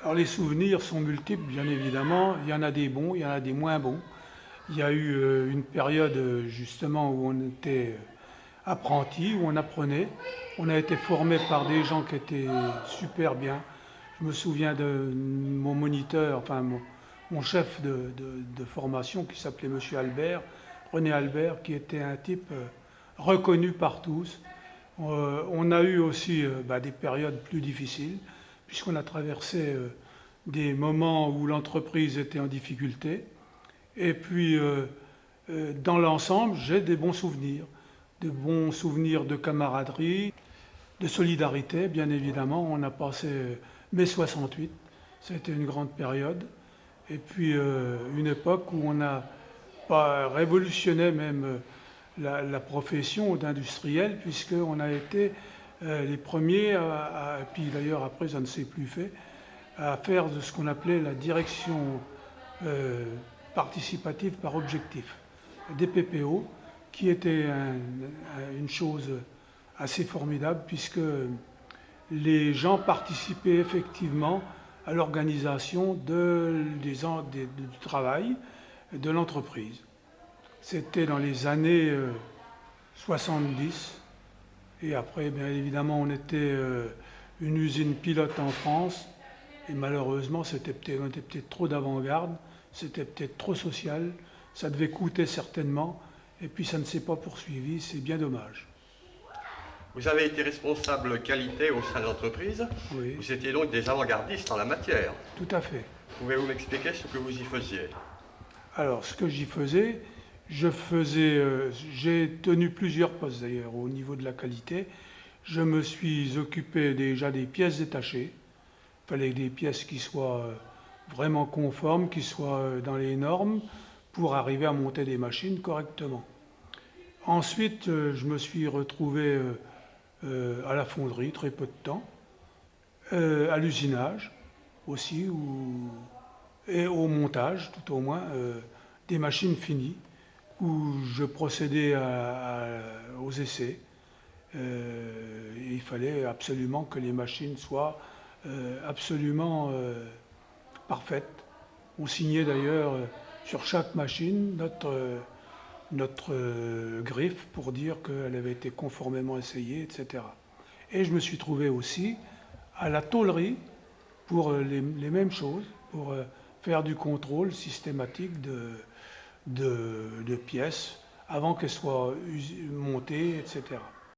Alors les souvenirs sont multiples, bien évidemment. Il y en a des bons, il y en a des moins bons. Il y a eu une période justement où on était apprenti, où on apprenait. On a été formé par des gens qui étaient super bien. Je me souviens de mon moniteur, enfin mon chef de formation qui s'appelait Monsieur Albert, René Albert, qui était un type reconnu par tous. On a eu aussi des périodes plus difficiles, puisqu'on a traversé des moments où l'entreprise était en difficulté. Et puis, dans l'ensemble, j'ai des bons souvenirs. De bons souvenirs de camaraderie, de solidarité, bien évidemment. On a passé mai 68, c'était une grande période. Et puis, une époque où on a pas révolutionné même la profession d'industriel, puisqu'on a été les premiers, et puis d'ailleurs après ça ne s'est plus fait, à faire de ce qu'on appelait la direction participative par objectif, des PPO, qui était une chose assez formidable, puisque les gens participaient effectivement à l'organisation du travail de l'entreprise. C'était dans les années 70, et après, bien évidemment, on était une usine pilote en France, et malheureusement, on était peut-être trop d'avant-garde, c'était peut-être trop social, ça devait coûter certainement, et puis ça ne s'est pas poursuivi, c'est bien dommage. Vous avez été responsable qualité au sein de l'entreprise. Oui, Vous étiez donc des avant-gardistes en la matière. tout à fait. Pouvez-vous m'expliquer ce que vous y faisiez? Alors, ce que j'y faisais, j'ai tenu plusieurs postes d'ailleurs au niveau de la qualité. Je me suis occupé déjà des pièces détachées. Il fallait des pièces qui soient vraiment conformes, qui soient dans les normes pour arriver à monter des machines correctement. Ensuite, je me suis retrouvé à la fonderie, très peu de temps, à l'usinage aussi, et au montage, tout au moins, des machines finies, où je procédais aux essais. Et il fallait absolument que les machines soient absolument parfaites. On signait d'ailleurs sur chaque machine notre griffe pour dire qu'elle avait été conformément essayée, etc. Et je me suis trouvé aussi à la tôlerie pour les mêmes choses, pour faire du contrôle systématique de pièces avant qu'elles soient montées, etc.